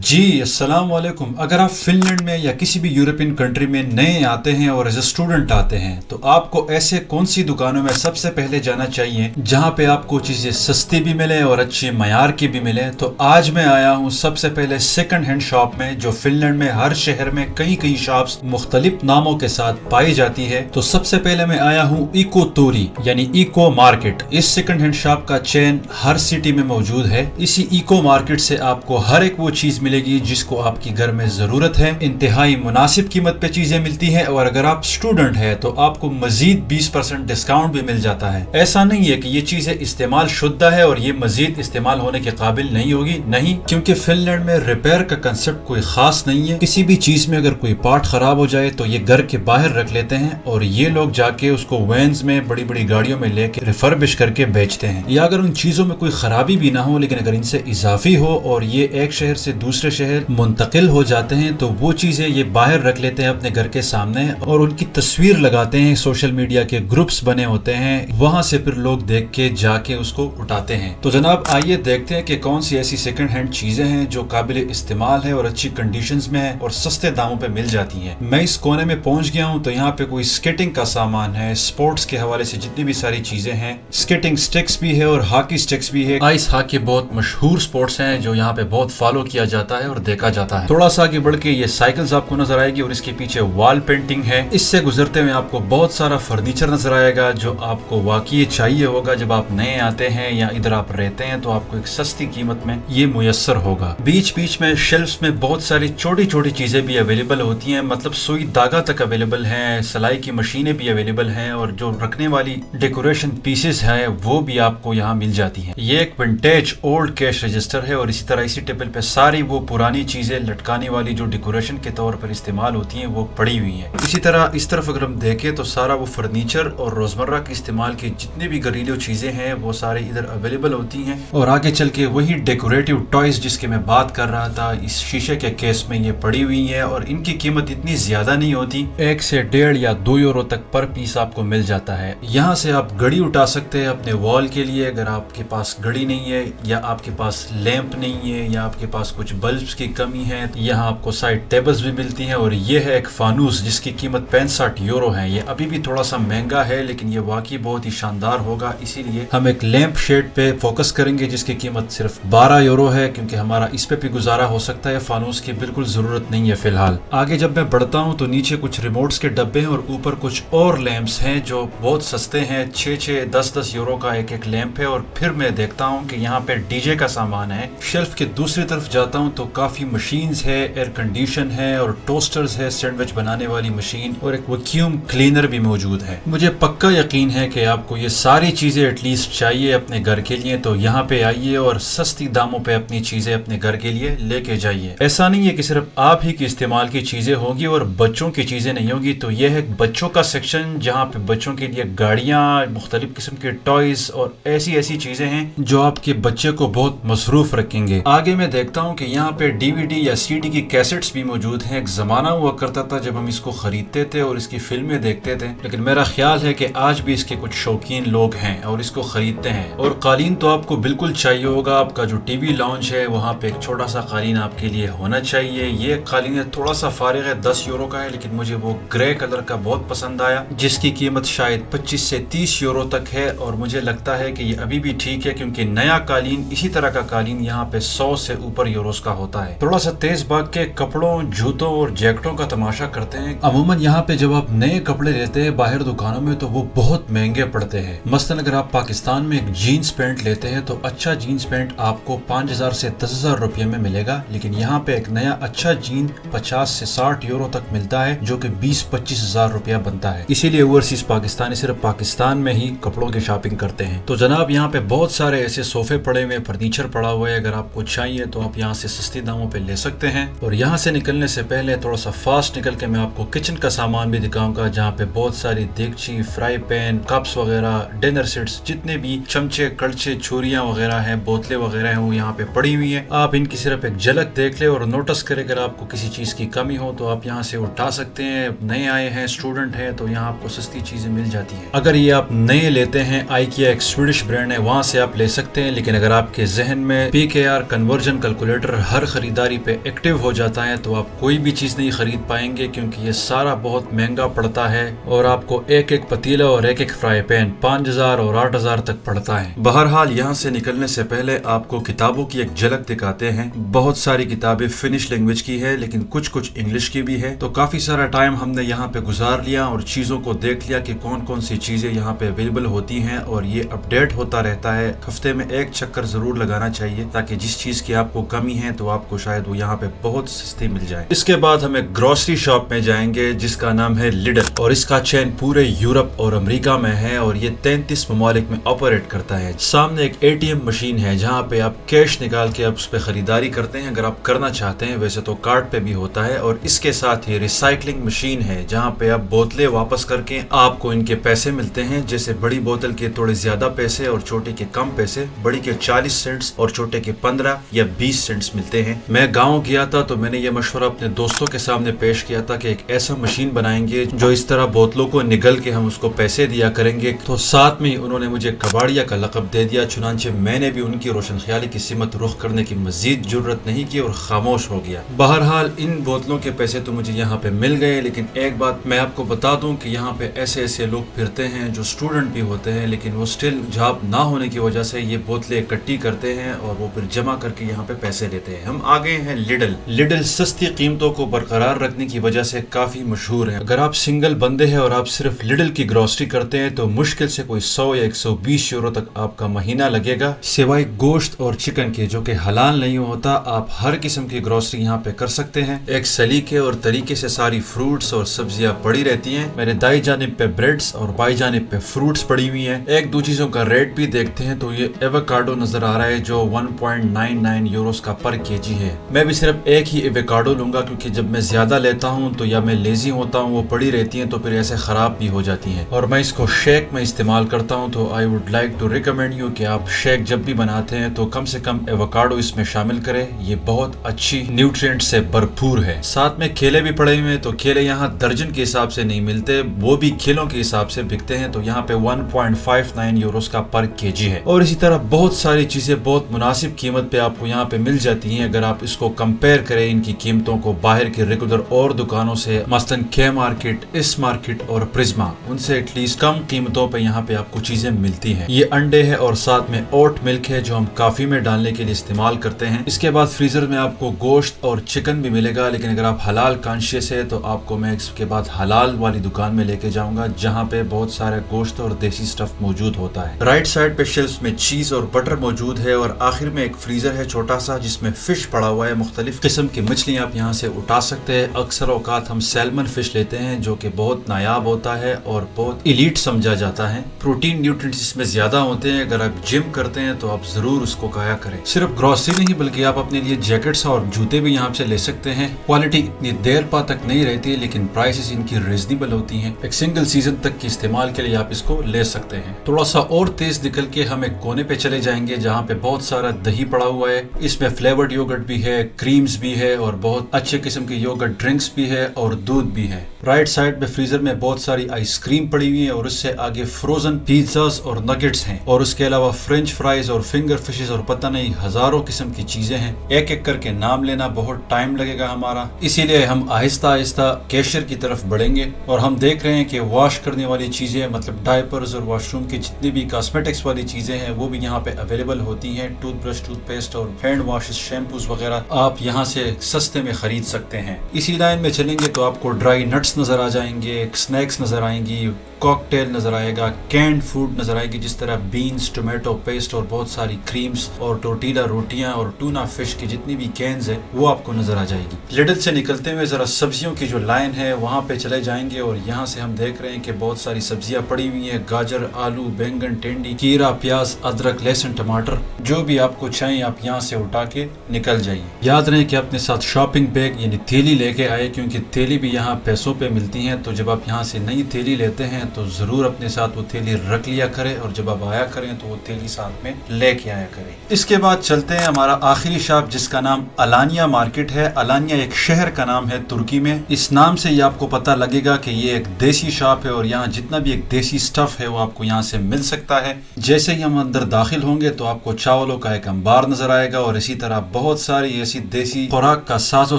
جی السلام علیکم۔ اگر آپ فن لینڈ میں یا کسی بھی یورپین کنٹری میں نئے آتے ہیں اور ایز اے اسٹوڈنٹ آتے ہیں تو آپ کو ایسے کون سی دکانوں میں سب سے پہلے جانا چاہیے جہاں پہ آپ کو چیزیں سستی بھی ملے اور اچھے معیار کی بھی ملے؟ تو آج میں آیا ہوں سب سے پہلے سیکنڈ ہینڈ شاپ میں، جو فن لینڈ میں ہر شہر میں کئی شاپس مختلف ناموں کے ساتھ پائی جاتی ہے۔ تو سب سے پہلے میں آیا ہوں ایکو توری یعنی ایکو مارکیٹ۔ اس سیکنڈ ہینڈ شاپ کا چین ہر سٹی میں موجود ہے۔ اسی ایکو مارکیٹ سے آپ کو ہر ایک وہ چیز ملے گی جس کو آپ کی گھر میں ضرورت ہے۔ انتہائی مناسب قیمت پہ چیزیں ملتی ہیں، اور اگر آپ اسٹوڈنٹ ہیں تو آپ کو مزید 20% ڈسکاؤنٹ بھی مل جاتا ہے۔ ایسا نہیں ہے کہ یہ چیزیں استعمال شدہ ہے اور یہ مزید استعمال ہونے کے قابل نہیں ہوگی، نہیں، کیونکہ فن لینڈ میں ریپیئر کا کنسپٹ کوئی خاص نہیں ہے۔ کسی بھی چیز میں اگر کوئی پارٹ خراب ہو جائے تو یہ گھر کے باہر رکھ لیتے ہیں اور یہ لوگ جا کے اس کو وینز میں بڑی گاڑیوں میں لے کے ریفربش کر کے بیچتے ہیں۔ یا اگر ان چیزوں میں کوئی خرابی بھی نہ ہو لیکن اگر ان سے اضافی ہو اور یہ ایک شہر سے دوسرے شہر منتقل ہو جاتے ہیں تو وہ چیزیں یہ باہر رکھ لیتے ہیں اپنے گھر کے سامنے اور ان کی تصویر لگاتے ہیں۔ سوشل میڈیا کے گروپس بنے ہوتے ہیں، وہاں سے پھر لوگ دیکھ کے جا کے اس کو اٹھاتے ہیں۔ تو جناب آئیے دیکھتے ہیں کہ کون سی ایسی سیکنڈ ہینڈ چیزیں ہیں جو قابل استعمال ہے اور اچھی کنڈیشنز میں ہے اور سستے داموں پہ مل جاتی ہیں۔ میں اس کونے میں پہنچ گیا ہوں تو یہاں پہ کوئی سکیٹنگ کا سامان ہے، سپورٹس کے حوالے سے جتنی بھی ساری چیزیں ہیں، سکیٹنگ سٹکس بھی ہے اور ہاکی سٹکس بھی ہے۔ آئس ہاکی بہت مشہور سپورٹس ہیں جو یہاں پہ بہت فالو کیا جاتا ہے اور دیکھا جاتا ہے۔ تھوڑا سا آگے بڑھ کے یہ سائیکلز آپ کو نظر آئے گی اور اس کے پیچھے وال پینٹنگ ہے۔ اس سے گزرتے ہوئے آپ کو بہت سارا فرنیچر نظر آئے گا جو آپ کو واقعی چاہیے ہوگا جب آپ نئے آتے ہیں یا ادھر آپ رہتے ہیں تو آپ کو ایک سستی قیمت میں یہ میسر ہوگا۔ بیچ میں شیلفز میں بہت ساری چھوٹی چیزیں بھی اویلیبل ہوتی ہیں، مطلب سوئی داغا تک اویلیبل ہیں، سلائی کی مشینیں بھی اویلیبل ہیں اور جو رکھنے والی ڈیکوریشن پیسز ہیں وہ بھی آپ کو یہاں مل جاتی ہیں۔ یہ ایک ونٹیج اولڈ کیش رجسٹر ہے اور اسی طرح اسی ٹیبل پہ ساری وہ پرانی چیزیں لٹکانے والی جو ڈیکوریشن کے طور پر استعمال ہوتی ہیں وہ پڑی ہوئی ہیں۔ اسی طرح اس طرف اگر ہم دیکھیں تو سارا وہ فرنیچر اور روزمرہ کے استعمال کی جتنے بھی گھریلو چیزیں ہیں وہ سارے ادھر اویلیبل ہوتی ہیں۔ اور آگے چل کے وہی ڈیکوریٹو ٹوائز جس کے میں بات کر رہا تھا، اس شیشے کے کیس میں یہ پڑی ہوئی ہیں اور ان کی قیمت اتنی زیادہ نہیں ہوتی، 1 سے 1.5 یا 2 یورو تک پر پیس آپ کو مل جاتا ہے۔ یہاں سے آپ گھڑی اٹھا سکتے ہیں اپنے وال کے لیے اگر آپ کے پاس گھڑی نہیں ہے یا آپ کے پاس لیمپ نہیں ہے یا آپ کے پاس کچھ بلبس کی کمی ہے۔ یہاں آپ کو سائڈ ٹیبلز بھی ملتی ہیں اور یہ ہے ایک فانوس جس کی قیمت 65 یورو ہے۔ یہ ابھی بھی تھوڑا سا مہنگا ہے لیکن یہ واقعی بہت ہی شاندار ہوگا، اسی لیے ہم ایک لیمپ شیڈ پہ فوکس کریں گے جس کی قیمت صرف 12 یورو ہے کیونکہ ہمارا اس پہ بھی گزارا ہو سکتا ہے، فانوس کی بالکل ضرورت نہیں ہے فی الحال۔ آگے جب میں بڑھتا ہوں تو نیچے کچھ ریموٹس کے ڈبے ہیں اور اوپر کچھ اور لیمپس ہیں جو بہت سستے ہیں، 6-10 یورو کا ایک لیمپ ہے۔ اور پھر میں دیکھتا ہوں کہ یہاں پہ ڈی جے کا سامان ہے۔ شیلف کے دوسری طرف جاتا ہوں تو کافی مشینز ہے، ایئر کنڈیشن ہے اور ٹوسٹرز ہے، سینڈوچ بنانے والی مشین اور ایک ویکیوم کلینر بھی موجود ہے۔ مجھے پکا یقین ہے کہ آپ کو یہ ساری چیزیں ایٹ لیسٹ چاہیے اپنے گھر کے لیے، تو یہاں پہ آئیے اور سستی داموں پہ اپنی چیزیں اپنے گھر کے لیے لے کے جائیے۔ ایسا نہیں ہے کہ صرف آپ ہی کے استعمال کی چیزیں ہوگی اور بچوں کی چیزیں نہیں ہوگی، تو یہ ہے بچوں کا سیکشن جہاں پہ بچوں کے لیے گاڑیاں، مختلف قسم کے ٹوائز اور ایسی چیزیں ہیں جو آپ کے بچے کو بہت مصروف رکھیں گے۔ آگے میں دیکھتا ہوں کہ یہاں پہ ڈی وی ڈی یا سی ڈی کی کیسٹس بھی موجود ہیں۔ ایک زمانہ ہوا کرتا تھا جب ہم اس کو خریدتے تھے اور اس کی فلمیں دیکھتے تھے، لیکن میرا خیال ہے کہ آج بھی اس کے کچھ شوقین لوگ ہیں اور اس کو خریدتے ہیں۔ اور قالین تو آپ کو بالکل چاہیے ہوگا، آپ کا جو ٹی وی لاؤنج ہے وہاں پہ ایک چھوٹا سا قالین آپ کے لیے ہونا چاہیے۔ یہ قالین تھوڑا سا فارغ ہے، 10 یورو کا ہے، لیکن مجھے وہ گرے کلر کا بہت پسند آیا جس کی قیمت شاید 25 سے 30 یورو تک ہے، اور مجھے لگتا ہے کہ یہ ابھی بھی ٹھیک ہے کیونکہ نیا قالین، اسی طرح کا قالین یہاں پہ 100 سے اوپر یوروز کا ہوتا ہے۔ تھوڑا سا تیز بھاگ کے کپڑوں، جوتوں اور جیکٹوں کا تماشا کرتے ہیں۔ عموماً یہاں پہ جب آپ نئے کپڑے لیتے ہیں باہر دکانوں میں تو وہ بہت مہنگے پڑتے ہیں۔ مثلاً اگر آپ پاکستان میں ایک جینز پینٹ لیتے ہیں تو اچھا جینز پینٹ آپ کو 5000 سے 10,000 روپے میں ملے گا، لیکن یہاں پہ ایک نیا اچھا جینز 50 سے 60 یورو تک ملتا ہے جو کہ 20-25 ہزار روپیہ بنتا ہے۔ اسی لیے اوورسیز پاکستانی صرف پاکستان میں ہی کپڑوں کی شاپنگ کرتے ہیں۔ تو جناب یہاں پہ بہت سارے ایسے صوفے پڑے ہوئے، فرنیچر پڑا ہوا ہے، اگر آپ کو چاہیے تو آپ یہاں سے سستی داموں پہ لے سکتے ہیں۔ اور یہاں سے نکلنے سے پہلے تھوڑا سا فاسٹ نکل کے میں آپ کو کچن کا سامان بھی دکھاؤں گا جہاں پہ بہت ساری دیگچی، فرائی پین، کپس وغیرہ، ڈنر سیٹس، جتنے بھی چمچے، کڑچے، چھریاں وغیرہ ہیں، بوتلیں وغیرہ ہیں، وہ یہاں پہ پڑی ہوئی ہیں۔ آپ ان کی صرف ایک جھلک دیکھ لیں اور نوٹس کریں، اگر آپ کو کسی چیز کی کمی ہو تو آپ یہاں سے اٹھا سکتے ہیں۔ نئے آئے ہیں، اسٹوڈنٹ ہیں، تو یہاں آپ کو سستی چیزیں مل جاتی ہیں۔ اگر یہ آپ نئے لیتے ہیں، آئیکیا ایک سویڈش برانڈ ہے، وہاں سے آپ لے سکتے ہیں، لیکن اگر آپ کے ذہن میں PKR کنورژن کیلکولیٹر ہر خریداری پہ ایکٹیو ہو جاتا ہے تو آپ کوئی بھی چیز نہیں خرید پائیں گے، کیونکہ یہ سارا بہت مہنگا پڑتا ہے اور آپ کو ایک ایک پتیلا اور ایک ایک فرائی پین 5000 اور 8000 تک پڑتا ہے۔ بہرحال یہاں سے نکلنے سے پہلے آپ کو کتابوں کی ایک جھلک دکھاتے ہیں۔ بہت ساری کتابیں فنش لینگویج کی ہے، لیکن کچھ انگلش کی بھی ہے، تو کافی سارا ٹائم ہم نے یہاں پہ گزار لیا اور چیزوں کو دیکھ لیا کہ کون کون سی چیزیں یہاں پہ اویلیبل ہوتی ہیں، اور یہ اپڈیٹ ہوتا رہتا ہے۔ ہفتے میں ایک چکر ضرور لگانا چاہیے تاکہ جس چیز کی آپ کو کمی ہے تو آپ کو شاید وہ یہاں پہ بہت سستی مل جائے۔ اس کے بعد ہم ایک گروسری شاپ میں جائیں گے جس کا نام ہے لیڈل، اور اس کا چین پورے یورپ اور امریکہ میں ہے اور یہ 33 ممالک میں آپریٹ کرتا ہے۔ سامنے ایک ATM مشین ہے جہاں پہ آپ کیش نکال کے آپ اس پہ خریداری کرتے ہیں اگر آپ کرنا چاہتے ہیں، ویسے تو کارڈ پہ بھی ہوتا ہے، اور اس کے ساتھ ہی ریسائکلنگ مشین ہے جہاں پہ آپ بوتلیں واپس کر کے آپ کو ان کے پیسے ملتے ہیں، جیسے بڑی بوتل کے تھوڑے زیادہ پیسے اور چھوٹے کے کم پیسے، بڑی کے 40 سینٹس اور چھوٹے کے 15 یا 20 سینٹس ملتے ہیں۔ میں گاؤں گیا تھا تو میں نے یہ مشورہ اپنے دوستوں کے سامنے پیش کیا تھا کہ ایک ایسا مشین بنائیں گے جو اس طرح بوتلوں کو نگل کے ہم اس کو پیسے دیا کریں گے، تو ساتھ میں انہوں نے مجھے کباڑیا کا لقب دے دیا، چنانچہ میں نے بھی ان کی روشن خیالی کی سمت رخ کرنے کی مزید جرت نہیں کی اور خاموش ہو گیا۔ بہرحال ان بوتلوں کے پیسے تو مجھے یہاں پہ مل گئے، لیکن ایک بات میں آپ کو بتا دوں کہ یہاں پہ ایسے لوگ پھرتے ہیں جو اسٹوڈنٹ بھی ہوتے ہیں، لیکن وہ اسٹل جاب نہ ہونے کی وجہ سے یہ بوتلیں اکٹھی کرتے ہیں اور وہ پھر جمع کر کے یہاں پہ پیسے لیتے ہیں۔ ہم آگے ہیں لیڈل سستی قیمتوں کو برقرار رکھنے کی وجہ سے کافی مشہور ہے۔ اگر آپ سنگل بندے ہیں اور آپ صرف لیڈل کی گروسری کرتے ہیں تو مشکل سے کوئی 100 یا 120 یورو تک آپ کا مہینہ لگے گا، سوائے گوشت اور چکن کے جو کہ حلال نہیں ہوتا۔ آپ ہر قسم کی گروسری یہاں پہ کر سکتے ہیں، ایک سلیقے اور طریقے سے ساری فروٹس اور سبزیاں پڑی رہتی ہیں۔ میرے دائیں جانب پہ بریڈز اور بائیں جانب پہ فروٹس پڑی ہوئی ہیں۔ ایک دو چیزوں کا ریٹ بھی دیکھتے ہیں تو یہ ایووکاڈو نظر آ رہا ہے جو 1.99 یوروز کا پر kg ہے۔ میں بھی صرف ایک ہی ایووکاڈو لوں گا کیونکہ جب میں زیادہ لیتا ہوں تو یا میں لیزی ہوتا ہوں، وہ پڑی رہتی ہیں تو پھر ایسے خراب بھی ہو جاتی ہیں، اور میں اس کو شیک میں استعمال کرتا ہوں۔ تو I would like to recommend you کہ آپ شیک جب بھی بناتے ہیں تو کم سے کم ایووکاڈو اس میں شامل کریں، یہ بہت اچھی نیوٹرینٹ سے بھرپور ہے۔ ساتھ میں کیلے بھی پڑے ہوئے ہیں، تو کیلے یہاں درجن کے حساب سے نہیں ملتے، وہ بھی کلوں کے حساب سے بکتے ہیں، تو یہاں پہ 1.59 یوروز کا پر kg ہے۔ اور اسی طرح بہت ساری چیزیں بہت مناسب قیمت پہ آپ کو یہاں پہ مل جاتی ہیں اگر آپ اس کو کمپیئر کریں ان کی قیمتوں کو باہر کے ریگولر اور دکانوں سے، مثلاً کے مارکیٹ، اس مارکیٹ اور پرزما، ان سے ایٹ لیسٹ کم قیمتوں پہ یہاں پہ آپ کو چیزیں ملتی ہیں۔ یہ انڈے ہے اور ساتھ میں اوٹ ملک ہے جو ہم کافی میں ڈالنے کے لیے استعمال کرتے ہیں۔ اس کے بعد فریزر میں آپ کو گوشت اور چکن بھی ملے گا، لیکن اگر آپ حلال کانشیس ہے تو آپ کو میں اس کے بعد حلال والی دکان میں لے کے جاؤں گا جہاں پہ بہت سارے گوشت اور دیسی سٹف موجود ہوتا ہے۔ رائٹ سائڈ پہ شیلف میں چیز اور بٹر موجود ہے، اور آخر میں ایک فریزر ہے چھوٹا سا جس میں فش پڑا ہوا ہے، مختلف قسم کی مچھلیاں آپ یہاں سے اٹھا سکتے ہیں۔ اکثر اوقات ہم سیلمن فش لیتے ہیں جو کہ بہت نایاب ہوتا ہے اور بہت ایلیٹ سمجھا جاتا ہے، پروٹین نیوٹرینٹس اس میں زیادہ ہوتے ہیں۔ اگر آپ جم کرتے ہیں تو آپ ضرور اس کو کھایا کریں۔ صرف گروسری نہیں بلکہ آپ اپنے لیے جیکٹس اور جوتے بھی یہاں سے لے سکتے ہیں۔ کوالٹی اتنی دیر پا تک نہیں رہتی لیکن پرائسز ان کی ریزنیبل ہوتی ہیں، ایک سنگل سیزن تک کے استعمال کے لیے آپ اس کو لے سکتے ہیں۔ تھوڑا سا اور تیز نکل کے ہم ایک کونے پہ چلے جائیں گے جہاں پہ بہت سارا دہی پڑا ہوا ہے، اس میں فلیورڈ یوگرٹ بھی ہے، کریمز بھی ہے اور بہت اچھے قسم کے یوگرٹ ڈرنکس بھی ہے اور دودھ بھی ہے۔ رائٹ سائڈ میں فریزر میں بہت ساری آئس کریم پڑی ہوئی ہے اور اس سے آگے فروزن پیزاز اور نگٹس ہیں، اور اس کے علاوہ فرینچ فرائز اور فنگر فشز اور پتہ نہیں ہزاروں قسم کی چیزیں ہیں۔ ایک ایک کر کے نام لینا بہت ٹائم لگے گا ہمارا، اسی لیے ہم آہستہ آہستہ کیشر کی طرف بڑھیں گے۔ اور ہم دیکھ رہے ہیں کہ واش کرنے والی چیزیں مطلب ڈائپرز اور واش روم کی جتنی بھی کاسمیٹکس والی چیزیں ہیں وہ بھی یہاں پہ اویلیبل ہوتی ہیں، ٹوتھ برش، ٹوتھ پیسٹ اور ہینڈ واشز، شیمپوز وغیرہ آپ یہاں سے سستے میں خرید سکتے ہیں۔ اسی لائن میں چلیں گے تو آپ کو ڈرائی نٹس نظر آ جائیں گے، سنیکس نظر آئیں گی، کاکٹیل نظر آئے گا، کینڈ فوڈ نظر آئے گی جس طرح بینز، ٹومیٹو پیسٹ اور بہت ساری کریمز اور ٹورٹیلا روٹیاں اور ٹونا فش کی جتنی بھی کینز ہے وہ آپ کو نظر آ جائے گی۔ لیڈل سے نکلتے ہوئے ذرا سبزیوں کی جو لائن ہے وہاں پہ چلے جائیں گے، اور یہاں سے ہم دیکھ رہے ہیں کہ بہت ساری سبزیاں پڑی ہوئی ہیں، گاجر، آلو، بینگن، ٹینڈی، کیرا، پیاز، ادرک، لہسن، ٹماٹر، جو بھی آپ کو چاہیے آپ یہاں سے اٹھا کے نکل جائیے۔ یاد رہے کہ اپنے ساتھ شاپنگ بیگ یعنی تھیلی لے کے آئے، کیونکہ تھیلی بھی یہاں پیسوں پہ ملتی ہیں، تو جب آپ یہاں سے نئی تھیلی لیتے ہیں تو ضرور اپنے ساتھ وہ تھیلی رکھ لیا کریں اور جب آپ آیا کریں تو وہ تھیلی ساتھ میں لے کے آیا کریں۔ اس کے بعد چلتے ہیں ہمارا آخری شاپ جس کا نام الانیہ مارکیٹ ہے۔ الانیہ ایک شہر کا نام ہے ترکی میں۔ اس نام سے یہ آپ کو پتہ لگے گا کہ یہ ایک دیسی شاپ ہے اور یہاں جتنا بھی ایک دیسی سٹف ہے وہ آپ کو یہاں سے مل سکتا ہے۔ جیسے ہی ہم اندر داخل ہوں گے تو آپ کو چاولوں کا ایک انبار نظر آئے گا اور اسی طرح بہت ساری ایسی دیسی خوراک کا ساز و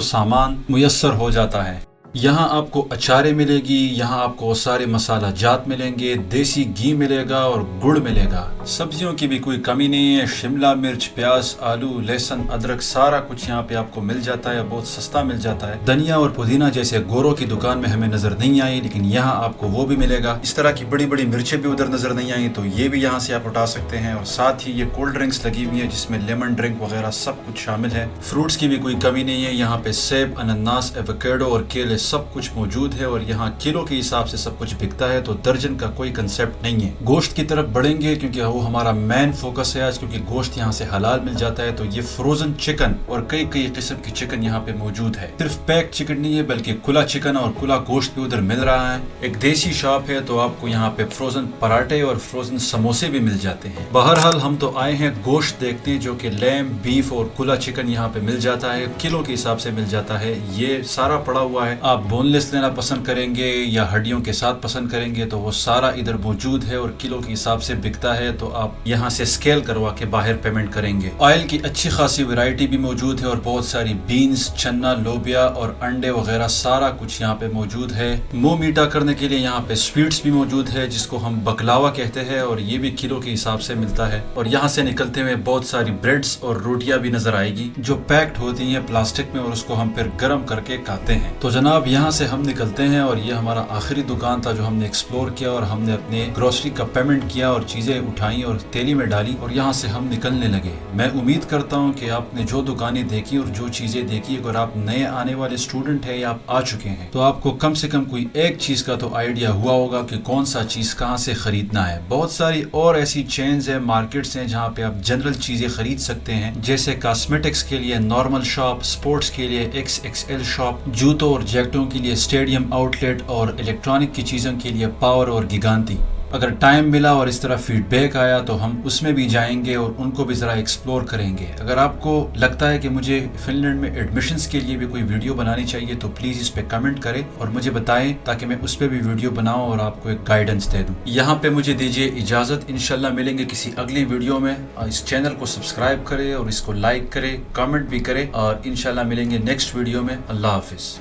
سامان میسر ہو جاتا ہے۔ یہاں آپ کو اچارے ملے گی، یہاں آپ کو سارے مسالہ جات ملیں گے، دیسی گھی ملے گا اور گڑ ملے گا۔ سبزیوں کی بھی کوئی کمی نہیں ہے، شملہ مرچ، پیاز، آلو، لہسن، ادرک سارا کچھ یہاں پہ آپ کو مل جاتا ہے، بہت سستا مل جاتا ہے۔ دھنیا اور پودینہ جیسے گوروں کی دکان میں ہمیں نظر نہیں آئی لیکن یہاں آپ کو وہ بھی ملے گا۔ اس طرح کی بڑی بڑی مرچیں بھی ادھر نظر نہیں آئیں تو یہ بھی یہاں سے آپ اٹھا سکتے ہیں، اور ساتھ ہی یہ کولڈ ڈرنکس لگی ہوئی ہیں جس میں لیمن ڈرنک وغیرہ سب کچھ شامل ہے۔ فروٹس کی بھی کوئی کمی نہیں ہے، یہاں پہ سیب، انناس، ایووکیڈو اور کیلے سب کچھ موجود ہے اور یہاں کلو کے حساب سے سب کچھ بکتا ہے تو درجن کا کوئی کنسپٹ نہیں ہے۔ گوشت کی طرف بڑھیں گے کیونکہ وہ ہمارا مین فوکس ہے آج، کیونکہ گوشت یہاں سے حلال مل جاتا ہے تو یہ فروزن چکن اور کئی قسم کی چکن یہاں پہ موجود ہے۔ صرف پیک چکن نہیں ہے بلکہ کھلا چکن اور کھلا گوشت بھی ادھر مل رہا ہے۔ ایک دیسی شاپ ہے تو آپ کو یہاں پہ فروزن پراٹھے اور فروزن سموسے بھی مل جاتے ہیں۔ بہرحال ہم تو آئے ہیں گوشت دیکھتے ہیں جو کہ لیم، بیف اور کھلا چکن یہاں پہ مل جاتا ہے، کلو کے حساب سے مل جاتا ہے۔ یہ سارا پڑا ہوا ہے، آپ بون لیس لینا پسند کریں گے یا ہڈیوں کے ساتھ پسند کریں گے تو وہ سارا ادھر موجود ہے اور کلو کے حساب سے بکتا ہے تو آپ یہاں سے سکیل کروا کے باہر پیمنٹ کریں گے۔ آئل کی اچھی خاصی ویرائٹی بھی موجود ہے اور بہت ساری بینز، چنا، لوبیا اور انڈے وغیرہ سارا کچھ یہاں پہ موجود ہے۔ منہ میٹھا کرنے کے لیے یہاں پہ سویٹس بھی موجود ہے جس کو ہم بکلاوا کہتے ہیں اور یہ بھی کلو کے حساب سے ملتا ہے۔ اور یہاں سے نکلتے ہوئے بہت ساری بریڈز اور روٹیاں بھی نظر آئے گی جو پیکڈ ہوتی ہیں پلاسٹک میں اور اس کو ہم پھر گرم کر کے کھاتے ہیں۔ تو جناب یہاں سے ہم نکلتے ہیں اور یہ ہمارا آخری دکان تھا جو ہم نے ایکسپلور کیا اور ہم نے اپنے گروسری کا پیمنٹ کیا اور چیزیں اٹھائیں اور تھیلی میں ڈالی اور یہاں سے ہم نکلنے لگے۔ میں امید کرتا ہوں کہ آپ نے جو دکانیں دیکھی اور جو چیزیں دیکھی، اگر آپ نئے آنے والے اسٹوڈنٹ ہیں یا آپ آ چکے ہیں تو آپ کو کم سے کم کوئی ایک چیز کا تو آئیڈیا ہوا ہوگا کہ کون سا چیز کہاں سے خریدنا ہے۔ بہت ساری اور ایسی چینز ہیں، مارکیٹس ہیں جہاں پہ آپ جنرل چیزیں خرید سکتے ہیں، جیسے کاسمیٹکس کے لیے نارمل شاپ، سپورٹس کے لیے XXL شاپ، جوتوں اور جیکٹوں کے لیے اسٹیڈیم آؤٹ لیٹ اور الیکٹرانک کی چیزوں کے لیے پاور اور گیگانتی۔ اگر ٹائم ملا اور اس طرح فیڈ بیک آیا تو ہم اس میں بھی جائیں گے اور ان کو بھی ذرا ایکسپلور کریں گے۔ اگر آپ کو لگتا ہے کہ مجھے فن لینڈ میں ایڈمیشنز کے لیے بھی کوئی ویڈیو بنانی چاہیے تو پلیز اس پہ کمنٹ کریں اور مجھے بتائیں تاکہ میں اس پہ بھی ویڈیو بناؤں اور آپ کو ایک گائیڈنس دے دوں۔ یہاں پہ مجھے دیجیے اجازت، انشاءاللہ ملیں گے کسی اگلی ویڈیو میں۔ اس چینل کو سبسکرائب کریں اور اس کو لائک کریں، کمنٹ بھی کریں اور انشاءاللہ ملیں گے نیکسٹ ویڈیو میں۔ اللہ حافظ۔